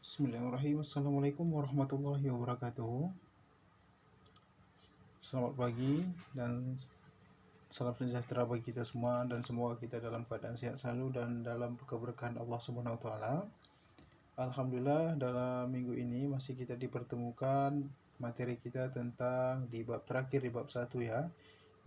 Bismillahirrahmanirrahim. Assalamualaikum warahmatullahi wabarakatuh. Selamat pagi dan salam sejahtera bagi kita semua, dan semoga kita dalam keadaan sehat selalu dan dalam keberkahan Allah Subhanahu wa taala. Alhamdulillah, dalam minggu ini masih kita dipertemukan materi kita tentang di bab terakhir, di bab 1 ya.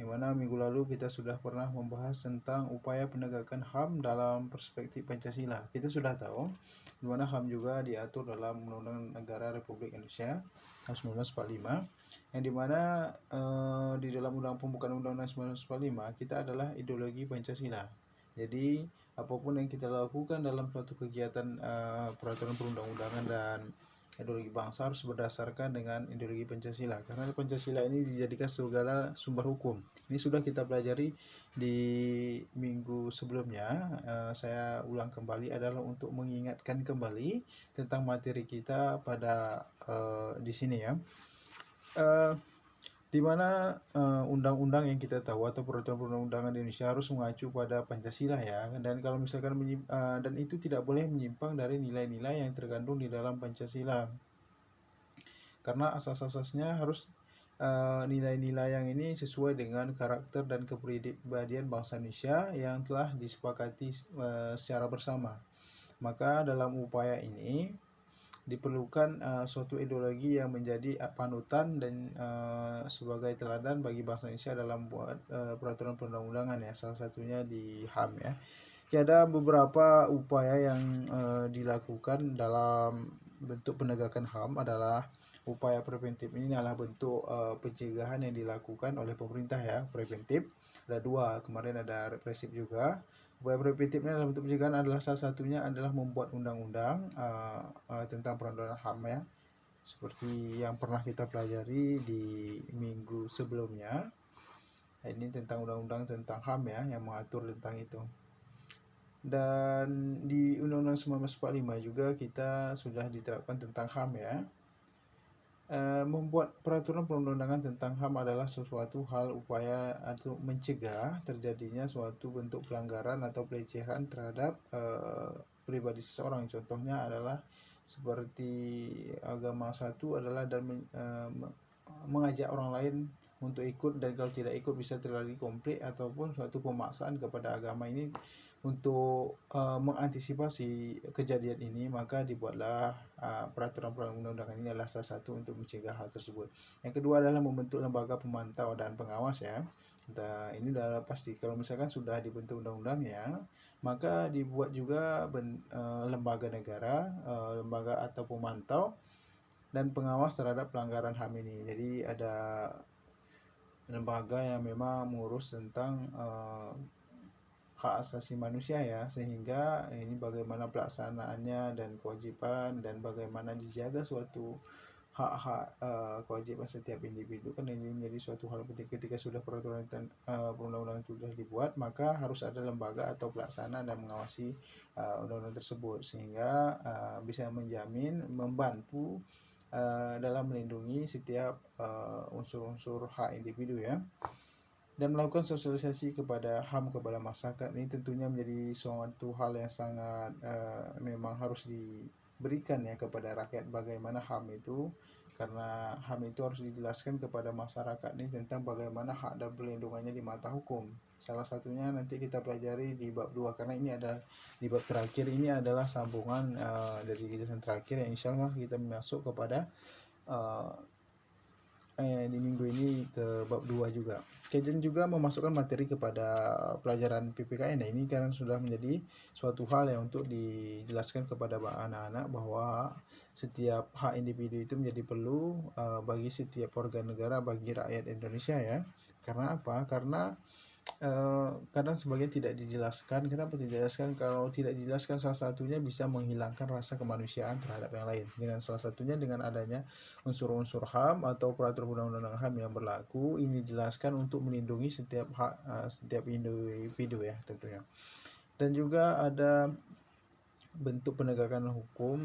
Di mana minggu lalu kita sudah pernah membahas tentang upaya penegakan HAM dalam perspektif Pancasila. Kita sudah tahu di mana HAM juga diatur dalam Undang-Undang Negara Republik Indonesia tahun 1945, yang dimana di dalam Pembukaan Undang-Undang 1945 kita adalah ideologi Pancasila. Jadi apapun yang kita lakukan dalam suatu kegiatan peraturan perundang-undangan dan ideologi bangsa harus berdasarkan dengan ideologi Pancasila, karena Pancasila ini dijadikan segala sumber hukum. Ini sudah kita pelajari di minggu sebelumnya. Saya ulang kembali adalah untuk mengingatkan kembali tentang materi kita pada di sini ya. Di mana undang-undang yang kita tahu atau peraturan perundang-undangan di Indonesia harus mengacu pada Pancasila ya, dan kalau misalkan dan itu tidak boleh menyimpang dari nilai-nilai yang terkandung di dalam Pancasila, karena asas-asasnya harus nilai-nilai yang ini sesuai dengan karakter dan kepribadian bangsa Indonesia yang telah disepakati secara bersama. Maka dalam upaya ini diperlukan suatu ideologi yang menjadi panutan dan sebagai teladan bagi bangsa Indonesia dalam buat peraturan perundang-undangan ya, salah satunya di HAM ya. Ada beberapa upaya yang dilakukan dalam bentuk penegakan HAM adalah upaya preventif. Ini adalah bentuk pencegahan yang dilakukan oleh pemerintah ya, preventif. Ada dua, kemarin ada represif juga. Upaya preventifnya dalam bentuk pencegahan adalah salah satunya adalah membuat undang-undang tentang peraturan HAM ya, seperti yang pernah kita pelajari di minggu sebelumnya. Ini tentang undang-undang tentang HAM ya, yang mengatur tentang itu. Dan di Undang-Undang 1945 juga kita sudah diterapkan tentang HAM ya. Membuat peraturan perundang-undangan tentang HAM adalah sesuatu hal upaya untuk mencegah terjadinya suatu bentuk pelanggaran atau pelecehan terhadap pribadi seseorang. Contohnya adalah seperti agama satu adalah dan mengajak orang lain untuk ikut, dan kalau tidak ikut bisa terjadi konflik ataupun suatu pemaksaan kepada agama ini. Untuk mengantisipasi kejadian ini, maka dibuatlah peraturan perundang-undangan ini adalah salah satu untuk mencegah hal tersebut. Yang kedua adalah membentuk lembaga pemantau dan pengawas ya. Nah, ini sudah pasti kalau misalkan sudah dibentuk undang-undangnya, maka dibuat juga lembaga negara, lembaga atau pemantau dan pengawas terhadap pelanggaran HAM ini. Jadi ada lembaga yang memang mengurus tentang hak asasi manusia ya, sehingga ini bagaimana pelaksanaannya dan kewajiban dan bagaimana dijaga suatu hak-hak kewajiban setiap individu, kan ini menjadi suatu hal penting. Ketika sudah peraturan perundang-undangan sudah dibuat, maka harus ada lembaga atau pelaksana dan mengawasi undang-undang tersebut, sehingga bisa menjamin, membantu dalam melindungi setiap unsur-unsur hak individu ya. Dan melakukan sosialisasi kepada HAM kepada masyarakat ini tentunya menjadi suatu hal yang sangat memang harus diberikan ya kepada rakyat, bagaimana HAM itu, karena HAM itu harus dijelaskan kepada masyarakat ini tentang bagaimana hak dan perlindungannya di mata hukum. Salah satunya nanti kita pelajari di bab 2, karena ini ada di bab terakhir, ini adalah sambungan dari kejelasan terakhir yang insya Allah kita masuk kepada di minggu ini ke bab 2 juga. Dan juga memasukkan materi kepada pelajaran PPKN. Nah, ini karena sudah menjadi suatu hal yang untuk dijelaskan kepada anak-anak bahwa setiap hak individu itu menjadi perlu bagi setiap organ negara, bagi rakyat Indonesia ya. Karena apa? Karena kadang sebagian tidak dijelaskan. Kenapa tidak dijelaskan? Kalau tidak dijelaskan, salah satunya bisa menghilangkan rasa kemanusiaan terhadap yang lain. Dengan salah satunya dengan adanya unsur-unsur HAM atau peraturan undang-undang HAM yang berlaku, ini dijelaskan untuk melindungi setiap hak setiap individu ya tentunya. Dan juga ada bentuk penegakan hukum,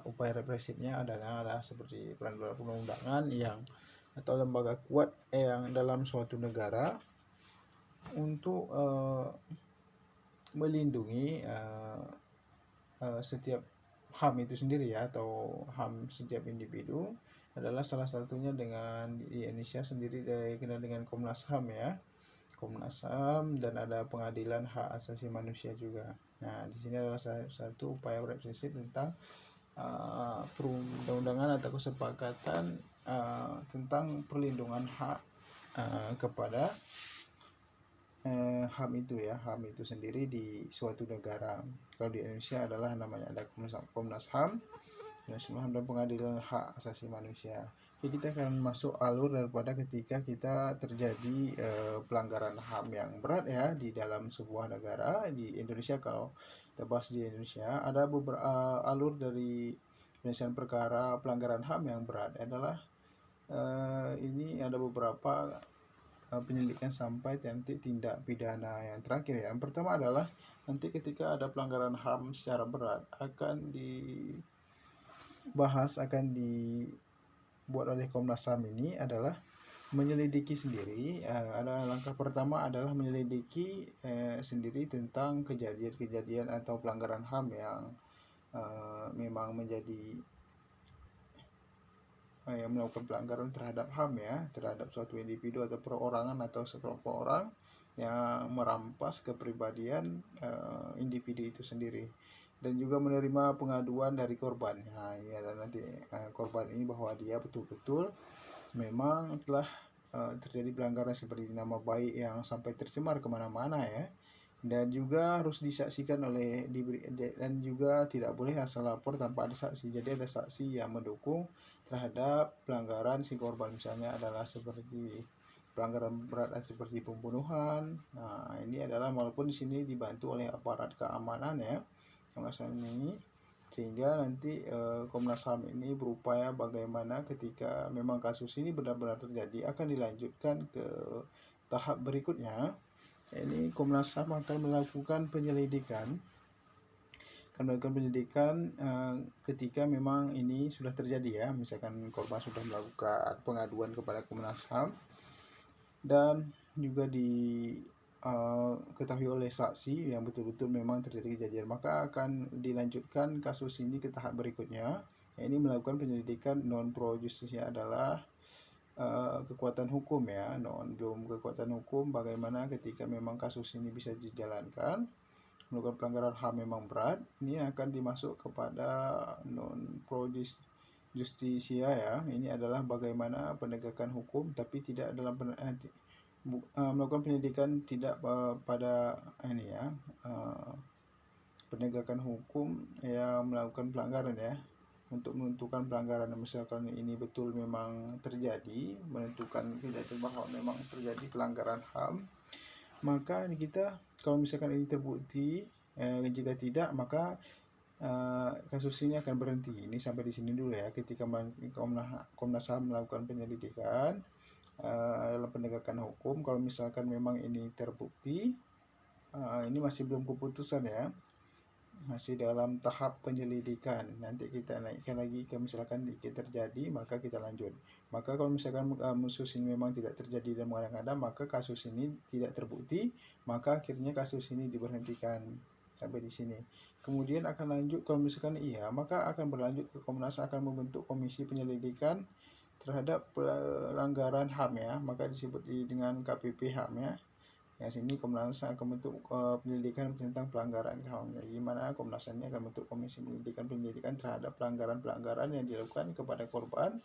upaya represifnya adalah seperti perundang-undangan yang atau lembaga kuat yang dalam suatu negara untuk melindungi setiap HAM itu sendiri ya, atau HAM setiap individu adalah salah satunya dengan di Indonesia sendiri dikenal dengan Komnas HAM ya. Komnas HAM, dan ada Pengadilan Hak Asasi Manusia juga. Nah, di sini adalah satu upaya revisi tentang perundang-undangan atau kesepakatan tentang perlindungan hak kepada HAM itu ya, HAM itu sendiri di suatu negara. Kalau di Indonesia adalah namanya ada Komnas HAM, dan Pengadilan Hak Asasi Manusia. Jadi kita akan masuk alur daripada ketika kita terjadi pelanggaran HAM yang berat ya di dalam sebuah negara. Di Indonesia, kalau kita bahas di Indonesia, ada beberapa alur dari penyelesaian perkara pelanggaran HAM yang berat adalah ini ada beberapa penyelidikan sampai nanti tindak pidana yang terakhir ya. Yang pertama adalah nanti ketika ada pelanggaran HAM secara berat akan dibuat oleh Komnas HAM ini adalah menyelidiki sendiri. Ada langkah pertama adalah menyelidiki sendiri tentang kejadian-kejadian atau pelanggaran HAM yang memang menjadi yang melakukan pelanggaran terhadap HAM ya, terhadap suatu individu atau perorangan atau sekelompok orang yang merampas kepribadian individu itu sendiri, dan juga menerima pengaduan dari korban. Nah, ini adalah nanti korban ini bahwa dia betul-betul memang telah terjadi pelanggaran seperti nama baik yang sampai tercemar kemana-mana ya, dan juga harus disaksikan dan juga tidak boleh asal lapor tanpa ada saksi. Jadi ada saksi yang mendukung terhadap pelanggaran si korban, misalnya adalah seperti pelanggaran berat seperti pembunuhan. Nah, ini adalah walaupun di sini dibantu oleh aparat keamanan ya, Komnas HAM ini, sehingga nanti Komnas HAM ini berupaya bagaimana ketika memang kasus ini benar-benar terjadi akan dilanjutkan ke tahap berikutnya. Ini Komnas HAM akan melakukan penyelidikan ketika memang ini sudah terjadi ya, misalkan korban sudah melakukan pengaduan kepada Komnas HAM dan juga ketahui oleh saksi yang betul-betul memang terjadi kejadian, maka akan dilanjutkan kasus ini ke tahap berikutnya. Ini melakukan penyelidikan non pro justisia adalah kekuatan hukum ya, belum kekuatan hukum, bagaimana ketika memang kasus ini bisa dijalankan. Melakukan pelanggaran HAM memang berat, ini akan dimasuk kepada non pro justisia ya. Ini adalah bagaimana penegakan hukum tapi tidak dalam melakukan penyidikan tidak pada ini ya, penegakan hukum yang melakukan pelanggaran ya, untuk menentukan pelanggaran. Misalkan ini betul memang terjadi, menentukan kejadian bahwa memang terjadi pelanggaran HAM, maka kita kalau misalkan ini terbukti, jika tidak maka kasus ini akan berhenti. Ini sampai di sini dulu ya, ketika Komnas HAM melakukan penyelidikan dalam penegakan hukum. Kalau misalkan memang ini terbukti, ini masih belum keputusan ya, masih dalam tahap penyelidikan. Nanti kita naikkan lagi ke misalkan terjadi, maka kita lanjut. Maka kalau misalkan kasus ini memang tidak terjadi dan mengada-ngada, maka kasus ini tidak terbukti, maka akhirnya kasus ini diberhentikan sampai di sini. Kemudian akan lanjut, kalau misalkan iya, maka akan berlanjut ke Komnas, akan membentuk komisi penyelidikan terhadap pelanggaran HAM ya, maka disebut dengan KPP HAM ya. Yang sini Komnas akan membentuk penyelidikan tentang pelanggaran HAM. Gimana Komnas ini akan membentuk komisi penyelidikan terhadap pelanggaran yang dilakukan kepada korban,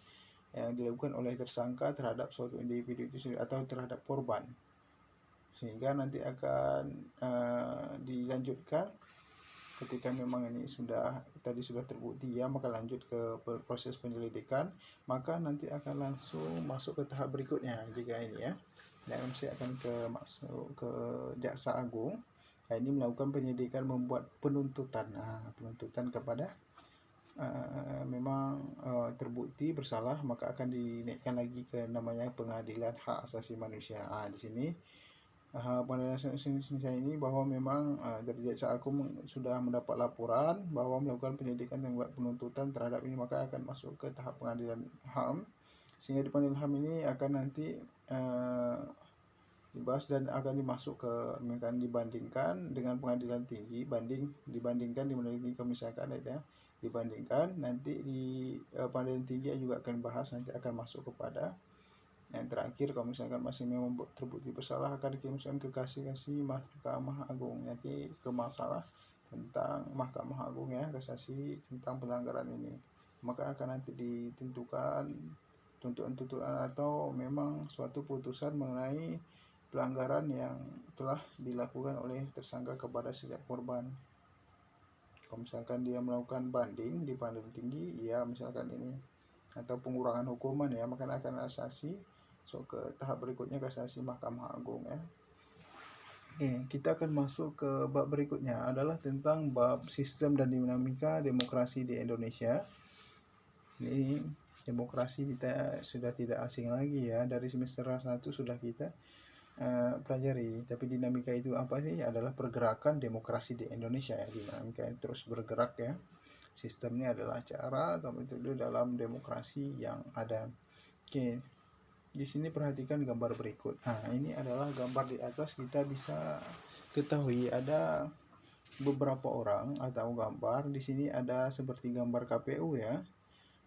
yang dilakukan oleh tersangka terhadap suatu individu itu sendiri atau terhadap korban, sehingga nanti akan dilanjutkan ketika memang ini sudah terbukti ya, maka lanjut ke proses penyelidikan, maka nanti akan langsung masuk ke tahap berikutnya jika ini ya, dan MC akan masuk ke Jaksa Agung. Nah, ini melakukan penyelidikan, membuat penuntutan kepada memang terbukti bersalah, maka akan dinaikkan lagi ke namanya Pengadilan Hak Asasi Manusia. Di sini Pengadilan Hak Asasi Manusia ini bahwa memang dari Jaksa Agung sudah mendapat laporan bahwa melakukan penyelidikan dan membuat penuntutan terhadap ini, maka akan masuk ke tahap Pengadilan HAM, sehingga di Pengadilan HAM ini akan nanti dibahas dan akan dibandingkan dengan pengadilan tinggi, dibandingkan di misalkan ya, dibandingkan. Nanti di pengadilan tinggi juga akan bahas, nanti akan masuk kepada yang terakhir. Kalau misalkan masih memang terbukti bersalah, akan dikirimkan ke kasasi Mahkamah Agung, nanti ke masalah tentang Mahkamah Agung ya, kasasi tentang pelanggaran ini, maka akan nanti ditentukan tuntutan atau memang suatu putusan mengenai pelanggaran yang telah dilakukan oleh tersangka kepada setiap korban. Kalau misalkan dia melakukan banding di pengadilan tinggi, ya misalkan ini, atau pengurangan hukuman ya, maka akan kasasi. So ke tahap berikutnya kasasi Mahkamah Agung ya. Oke, kita akan masuk ke bab berikutnya, adalah tentang bab sistem dan dinamika demokrasi di Indonesia. Ini demokrasi kita sudah tidak asing lagi ya, dari semester 1 sudah kita pelajari. Tapi dinamika itu apa sih? Adalah pergerakan demokrasi di Indonesia ya. Dinamika yang terus bergerak ya. Sistemnya adalah cara atau metode dalam demokrasi yang ada. Oke, di sini perhatikan gambar berikut. Nah, ini adalah gambar di atas, kita bisa ketahui ada beberapa orang atau gambar. Di sini ada seperti gambar KPU ya.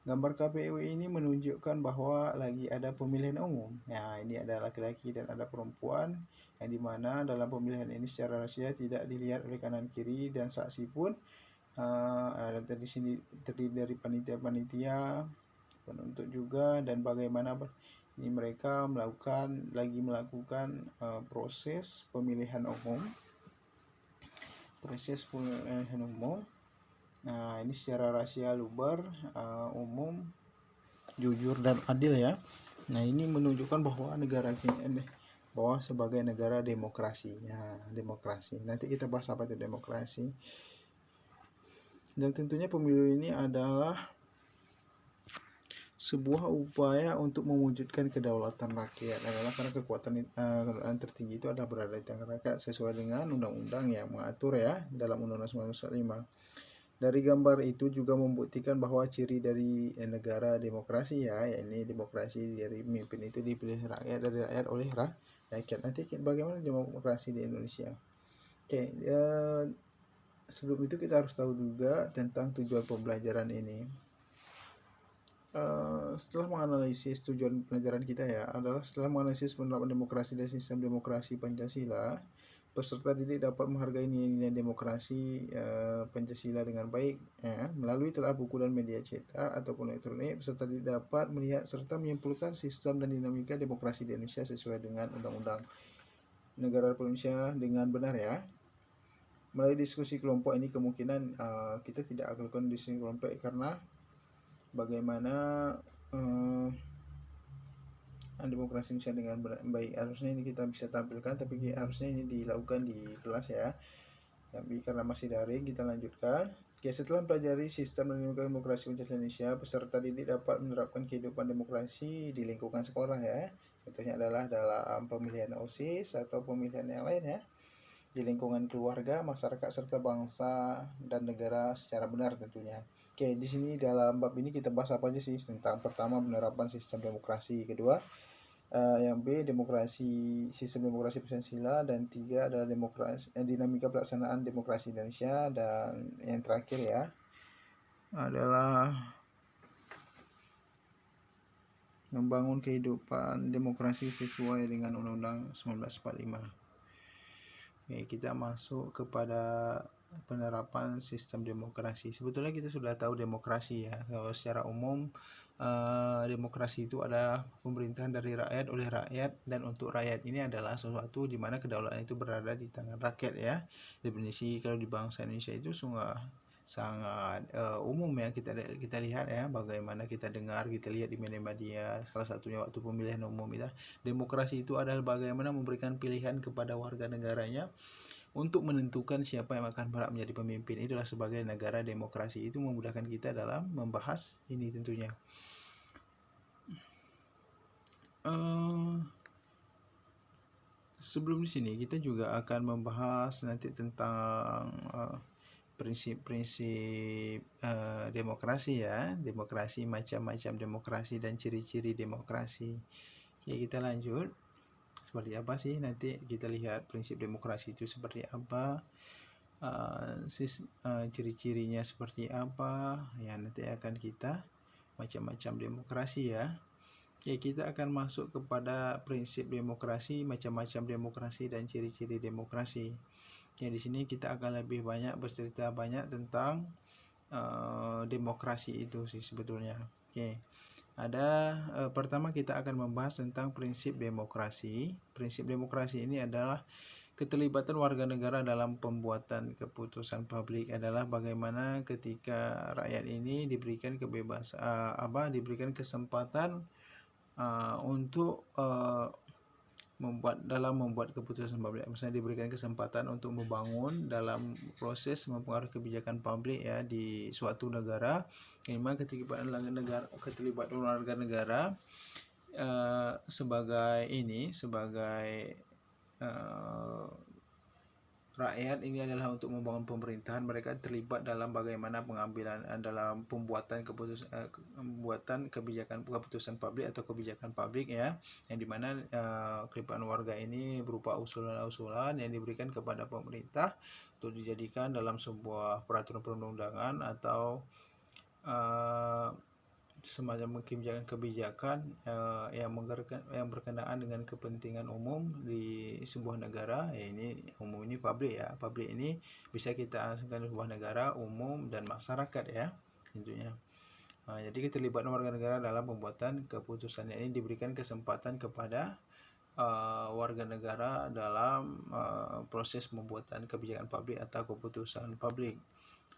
Gambar KPU ini menunjukkan bahwa lagi ada pemilihan umum. Nah, ini ada laki-laki dan ada perempuan, yang dimana dalam pemilihan ini secara rahasia tidak dilihat oleh kanan kiri, dan saksi pun ada di sini terdiri dari panitia-panitia, penuntut juga, dan bagaimana ini mereka melakukan proses pemilihan umum. Nah, ini secara rahasia, luber, umum, jujur dan adil ya. Nah, ini menunjukkan bahwa negara ini bahwa sebagai negara demokrasi. Ya, demokrasi. Nanti kita bahas apa itu demokrasi. Dan tentunya pemilu ini adalah sebuah upaya untuk mewujudkan kedaulatan rakyat, adalah karena kekuatan tertinggi itu adalah berada di tangan rakyat sesuai dengan undang-undang yang mengatur ya, dalam Undang-Undang 1945. Dari gambar itu juga membuktikan bahwa ciri dari negara demokrasi ya, yakni demokrasi dari pemimpin itu dipilih rakyat, dari rakyat oleh rakyat. Nanti bagaimana demokrasi di Indonesia. Oke, sebelum itu kita harus tahu juga tentang tujuan pembelajaran ini. Setelah menganalisis tujuan pelajaran kita ya, adalah setelah menganalisis penerapan demokrasi dan sistem demokrasi Pancasila, peserta didik dapat menghargai nilai-nilai demokrasi Pancasila dengan baik ya. Melalui telah buku dan media cetak ataupun elektronik, peserta didik dapat melihat serta menyimpulkan sistem dan dinamika demokrasi di Indonesia sesuai dengan Undang-Undang Negara Republik Indonesia dengan benar ya. Melalui diskusi kelompok ini kemungkinan kita tidak akan lakukan diskusi kelompok, karena bagaimana demokrasi Indonesia dengan baik, harusnya ini kita bisa tampilkan, tapi harusnya ini dilakukan di kelas ya. Tapi karena masih daring, kita lanjutkan. Oke, setelah mempelajari sistem dan demokrasi Pancasila Indonesia, peserta didik dapat menerapkan kehidupan demokrasi di lingkungan sekolah ya. Contohnya adalah dalam pemilihan OSIS atau pemilihan yang lain ya, di lingkungan keluarga, masyarakat, serta bangsa dan negara secara benar tentunya. Oke, di sini dalam bab ini kita bahas apa aja sih? Tentang pertama, penerapan sistem demokrasi. Kedua, yang B, sistem demokrasi Pancasila. Dan 3 adalah dinamika pelaksanaan demokrasi Indonesia. Dan yang terakhir ya adalah membangun kehidupan demokrasi sesuai dengan Undang-Undang 1945. Oke, kita masuk kepada penerapan sistem demokrasi. Sebetulnya kita sudah tahu demokrasi ya. Kalau secara umum demokrasi itu adalah pemerintahan dari rakyat, oleh rakyat, dan untuk rakyat. Ini adalah sesuatu di mana kedaulatan itu berada di tangan rakyat ya. Definisi kalau di bangsa Indonesia itu sangat umum ya, kita lihat ya, bagaimana kita dengar, kita lihat di media, salah satunya waktu pemilihan umum itu. Demokrasi itu adalah bagaimana memberikan pilihan kepada warga negaranya untuk menentukan siapa yang akan berhak menjadi pemimpin. Itulah sebagai negara demokrasi. Itu memudahkan kita dalam membahas ini tentunya. Sebelum di sini kita juga akan membahas nanti tentang prinsip-prinsip demokrasi ya, demokrasi, macam-macam demokrasi, dan ciri-ciri demokrasi. Oke, kita lanjut. Seperti apa sih? Nanti kita lihat prinsip demokrasi itu seperti apa. ciri-cirinya seperti apa ya, nanti akan kita macam-macam demokrasi ya. Kita akan masuk kepada prinsip demokrasi, macam-macam demokrasi dan ciri-ciri demokrasi. Di sini kita akan lebih banyak bercerita banyak tentang demokrasi itu sih sebetulnya. Pertama kita akan membahas tentang prinsip demokrasi. Prinsip demokrasi ini adalah keterlibatan warga negara dalam pembuatan keputusan publik, adalah bagaimana ketika rakyat ini diberikan kebebasan, diberikan kesempatan untuk membuat keputusan publik. Misalnya diberikan kesempatan untuk membangun dalam proses mempengaruhi kebijakan publik ya di suatu negara. Memang keterlibatan warga negara sebagai rakyat ini adalah untuk membangun pemerintahan. Mereka terlibat dalam bagaimana dalam pembuatan keputusan publik atau kebijakan publik ya, yang dimana keterlibatan warga ini berupa usulan-usulan yang diberikan kepada pemerintah untuk dijadikan dalam sebuah peraturan perundang-undangan atau semacam kebijakan yang berkenaan dengan kepentingan umum di sebuah negara. Ini umum ini publik ya. Publik ini bisa kita asingkan di sebuah negara, umum dan masyarakat ya tentunya. Jadi keterlibatan warga negara dalam pembuatan keputusan ini diberikan kesempatan kepada warga negara dalam proses pembuatan kebijakan publik atau keputusan publik.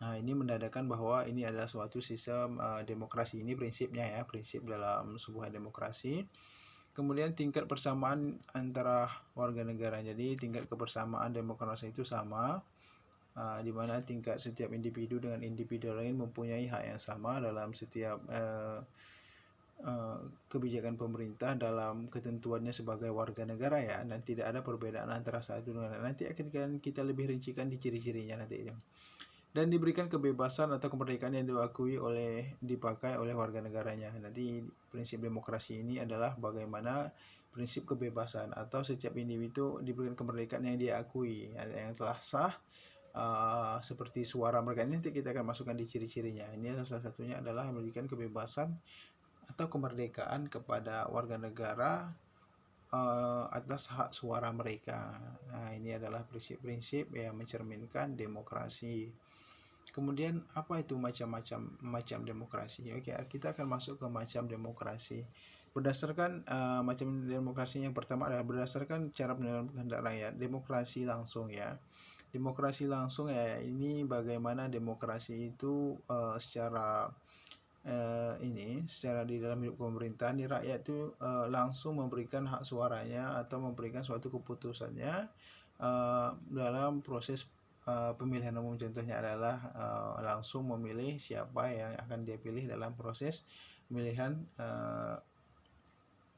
Ini menandakan bahwa ini adalah suatu sistem demokrasi. Ini prinsipnya ya, prinsip dalam sebuah demokrasi. Kemudian tingkat persamaan antara warga negara. Jadi tingkat kebersamaan demokrasi itu sama, di mana tingkat setiap individu dengan individu lain mempunyai hak yang sama dalam setiap kebijakan pemerintah dalam ketentuannya sebagai warga negara ya, dan tidak ada perbedaan antara satu dengan lain. Nanti akan kita lebih rincikan di ciri-cirinya nanti ya. Dan diberikan kebebasan atau kemerdekaan yang dipakai oleh warga negaranya. Nanti prinsip demokrasi ini adalah bagaimana prinsip kebebasan atau setiap individu diberikan kemerdekaan yang diakui, yang telah sah, seperti suara mereka. Ini nanti kita akan masukkan di ciri-cirinya. Ini salah satunya adalah memberikan kebebasan atau kemerdekaan kepada warga negara atas hak suara mereka. Ini adalah prinsip-prinsip yang mencerminkan demokrasi. Kemudian apa itu macam demokrasi? Kita akan masuk ke macam demokrasi. Berdasarkan macam demokrasi yang pertama adalah berdasarkan cara penilaian kehendak rakyat, demokrasi langsung ya. Demokrasi langsung ya, ini bagaimana demokrasi itu secara di dalam hidup pemerintahan, di rakyat itu langsung memberikan hak suaranya atau memberikan suatu keputusannya dalam proses pemilihan umum. Contohnya adalah langsung memilih siapa yang akan dia pilih dalam proses pemilihan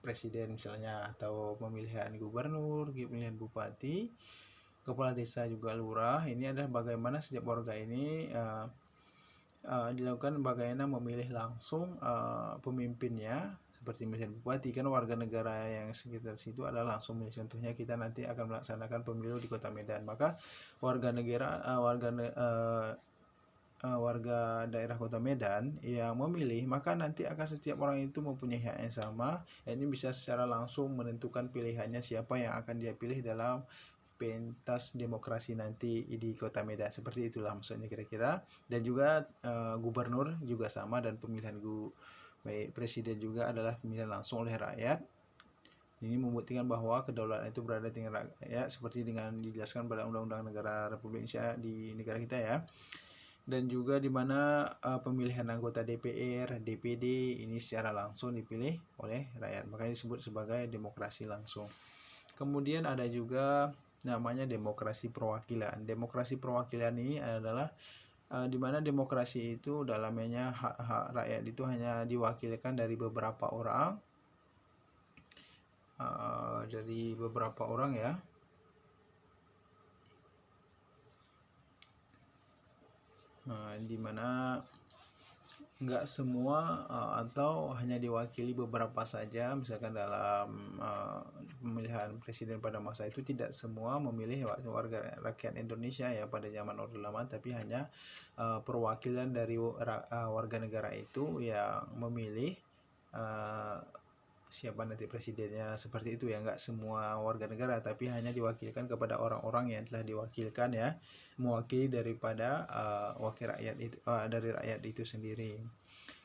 presiden misalnya, atau pemilihan gubernur, pemilihan bupati, kepala desa, juga lurah. Ini adalah bagaimana setiap warga ini dilakukan bagaimana memilih langsung pemimpinnya. Seperti pemilihan bupati, kan warga negara yang sekitar situ adalah langsung memilih. Contohnya kita nanti akan melaksanakan pemilu di Kota Medan, maka warga daerah Kota Medan yang memilih, maka nanti akan setiap orang itu mempunyai hak yang sama. Ini bisa secara langsung menentukan pilihannya siapa yang akan dia pilih dalam pentas demokrasi nanti di Kota Medan. Seperti itulah maksudnya kira-kira. Dan juga gubernur juga sama, dan pemilihan baik presiden juga adalah pemilihan langsung oleh rakyat. Ini membuktikan bahwa kedaulatan itu berada di tangan rakyat, seperti dengan dijelaskan pada Undang-Undang Negara Republik Indonesia di negara kita ya. Dan juga di mana pemilihan anggota DPR, DPD ini secara langsung dipilih oleh rakyat, makanya disebut sebagai demokrasi langsung. Kemudian ada juga namanya demokrasi perwakilan. Demokrasi perwakilan ini adalah di mana demokrasi itu dalamnya hak rakyat itu hanya diwakilkan dari beberapa orang, ya. Di mana nggak semua atau hanya diwakili beberapa saja, misalkan dalam pemilihan presiden pada masa itu tidak semua memilih warga rakyat Indonesia ya pada zaman Orde Lama, tapi hanya perwakilan dari warga negara itu yang memilih siapa nanti presidennya, seperti itu ya. Nggak semua warga negara, tapi hanya diwakilkan kepada orang-orang yang telah diwakilkan ya, mewakili daripada wakil rakyat itu, dari rakyat itu sendiri.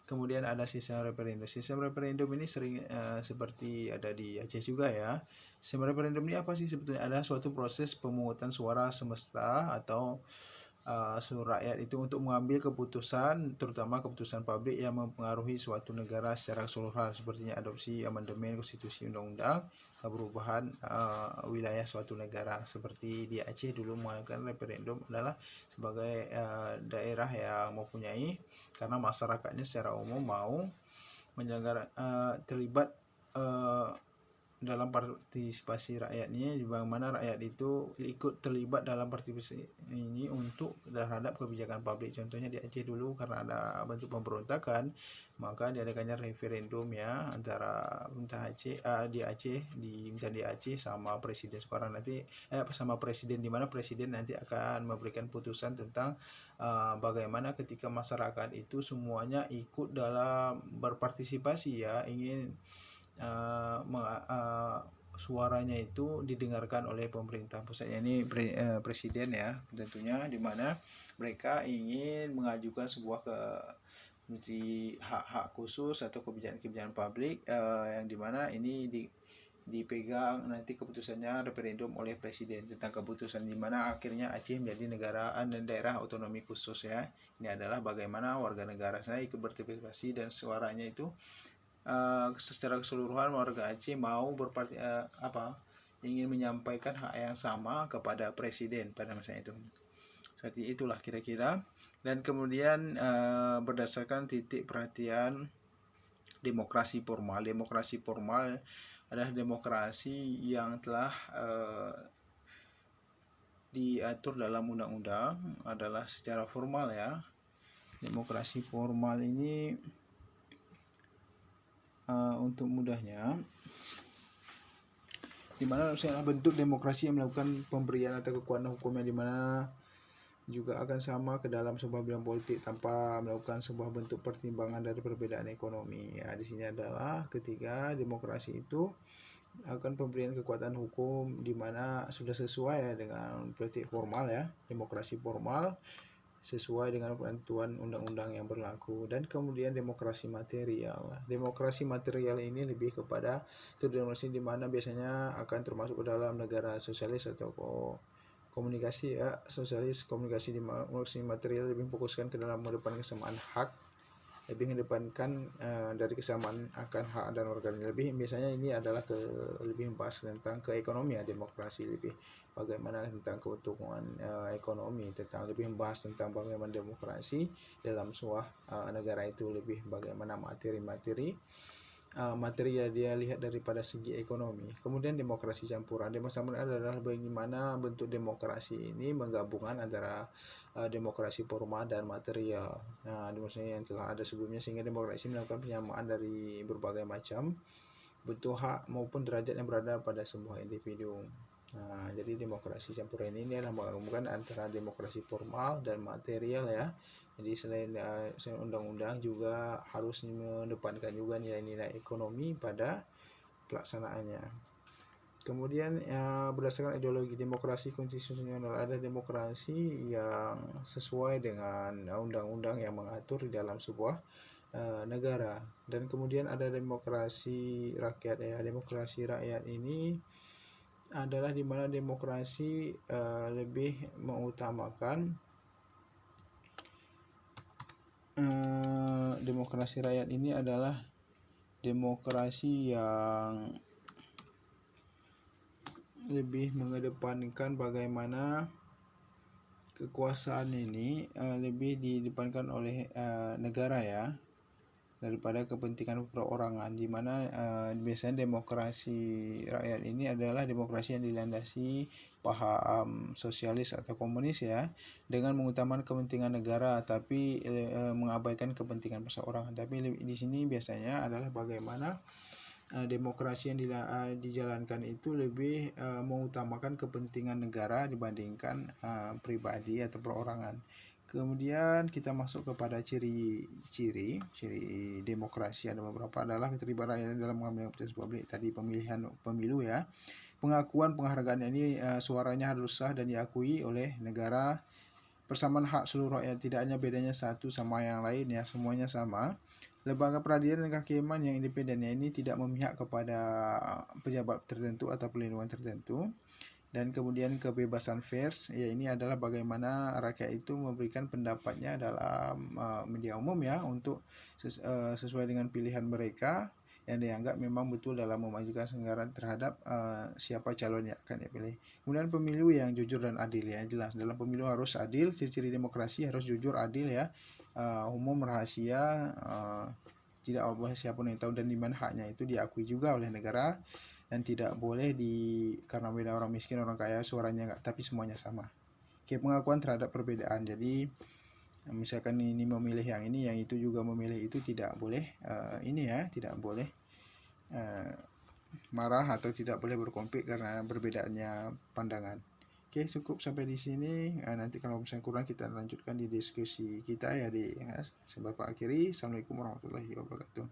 Kemudian ada sistem referendum. Sistem referendum ini sering seperti ada di Aceh juga ya. Sistem referendum ini apa sih sebetulnya? Ada suatu proses pemungutan suara semesta atau seluruh rakyat itu untuk mengambil keputusan, terutama keputusan publik yang mempengaruhi suatu negara secara keseluruhan, sepertinya adopsi amandemen konstitusi undang-undang, perubahan wilayah suatu negara. Seperti di Aceh dulu mengadakan referendum adalah sebagai daerah yang mempunyai, karena masyarakatnya secara umum mau terlibat dalam partisipasi rakyatnya, di mana rakyat itu ikut terlibat dalam partisipasi ini untuk terhadap kebijakan publik. Contohnya di Aceh dulu, karena ada bentuk pemberontakan, maka diadakannya referendum ya antara pemerintah Aceh di Aceh sama presiden sekarang nanti sama presiden, di mana presiden nanti akan memberikan putusan tentang bagaimana ketika masyarakat itu semuanya ikut dalam berpartisipasi ya, ingin suaranya itu didengarkan oleh pemerintah pusatnya, ini presiden ya tentunya, di mana mereka ingin mengajukan sebuah hak-hak khusus atau kebijakan publik yang dimana ini dipegang nanti keputusannya referendum oleh presiden tentang keputusan, di mana akhirnya Aceh menjadi negara dan daerah otonomi khusus ya. Ini adalah bagaimana warga negara saya ikut berpartisipasi dan suaranya itu secara keseluruhan warga Aceh mau ingin menyampaikan hak yang sama kepada presiden pada masa itu. Seperti itulah kira-kira. Dan kemudian berdasarkan titik perhatian demokrasi formal. Demokrasi formal adalah demokrasi yang telah diatur dalam undang-undang, adalah secara formal ya. Demokrasi formal ini untuk mudahnya, dimana adalah bentuk demokrasi yang melakukan pemberian atau kekuatan hukum yang dimana juga akan sama ke dalam sebuah bidang politik tanpa melakukan sebuah bentuk pertimbangan dari perbedaan ekonomi. Ya, di sini adalah ketika demokrasi itu akan pemberian kekuatan hukum di mana sudah sesuai ya dengan politik formal ya, demokrasi formal sesuai dengan ketentuan undang-undang yang berlaku. Dan kemudian demokrasi material. Demokrasi material ini lebih kepada demokrasi di mana biasanya akan termasuk ke dalam negara sosialis atau komunikasi ya, sosialis komunikasi. Demokrasi material lebih fokuskan ke dalam mengedepankan kesamaan hak, lebih mengedepankan dari kesamaan akan hak dan organ. Lebih biasanya ini adalah lebih membahas tentang keekonomian demokrasi, lebih bagaimana tentang keuntungan ekonomi, tentang lebih membahas tentang bagaimana demokrasi dalam sebuah negara itu, lebih bagaimana materi-materi material dia lihat daripada segi ekonomi. Kemudian demokrasi campuran. Demokrasi campuran adalah bagaimana bentuk demokrasi ini menggabungkan antara demokrasi formal dan material. Nah, demokrasi yang telah ada sebelumnya, sehingga demokrasi melakukan penyamaan dari berbagai macam bentuk hak maupun derajat yang berada pada sebuah individu. Nah, jadi demokrasi campuran ini adalah menggabungkan antara demokrasi formal dan material ya. Jadi selain undang-undang juga harus mendepankan juga nilai-nilai ekonomi pada pelaksanaannya. Kemudian berdasarkan ideologi demokrasi konstitusional, ada demokrasi yang sesuai dengan undang-undang yang mengatur di dalam sebuah negara. Dan kemudian ada demokrasi rakyat ya. Demokrasi rakyat ini adalah di mana demokrasi lebih mengutamakan demokrasi rakyat ini adalah demokrasi yang lebih mengedepankan bagaimana kekuasaan ini lebih didepankan oleh negara ya. daripada kepentingan perorangan, di mana biasanya demokrasi rakyat ini adalah demokrasi yang dilandasi paham sosialis atau komunis ya, dengan mengutamakan kepentingan negara tapi mengabaikan kepentingan perseorangan. Tapi di sini biasanya adalah bagaimana demokrasi yang dijalankan itu lebih mengutamakan kepentingan negara dibandingkan pribadi atau perorangan. Kemudian kita masuk kepada ciri demokrasi. Ada beberapa, adalah keterlibatan rakyat dalam mengambil keputusan publik. Tadi pemilu ya. Pengakuan penghargaan ini suaranya harus sah dan diakui oleh negara. Persamaan hak seluruh rakyat, tidak hanya bedanya satu sama yang lain ya, semuanya sama. Lembaga peradilan dan kehakiman yang independen ini tidak memihak kepada pejabat tertentu atau perlindungan tertentu. Dan kemudian kebebasan pers, ya ini adalah bagaimana rakyat itu memberikan pendapatnya dalam media umum ya, untuk sesuai dengan pilihan mereka yang dianggap memang betul dalam memajukan negara terhadap siapa calon yang akan dipilih. Kemudian pemilu yang jujur dan adil ya, jelas dalam pemilu harus adil, ciri-ciri demokrasi harus jujur, adil ya, umum, rahasia, tidak boleh siapapun yang tahu, dan di mana haknya itu diakui juga oleh negara, dan tidak boleh karena beda orang miskin orang kaya suaranya enggak, tapi semuanya sama. Oke, pengakuan terhadap perbedaan. Jadi misalkan ini memilih yang ini, yang itu juga memilih itu, tidak boleh ini ya, tidak boleh marah atau tidak boleh berkonflik karena berbedaannya pandangan. Oke, cukup sampai di sini. Nanti kalau misalnya kurang kita lanjutkan di diskusi kita ya, sampai akhiri. Assalamualaikum warahmatullahi wabarakatuh.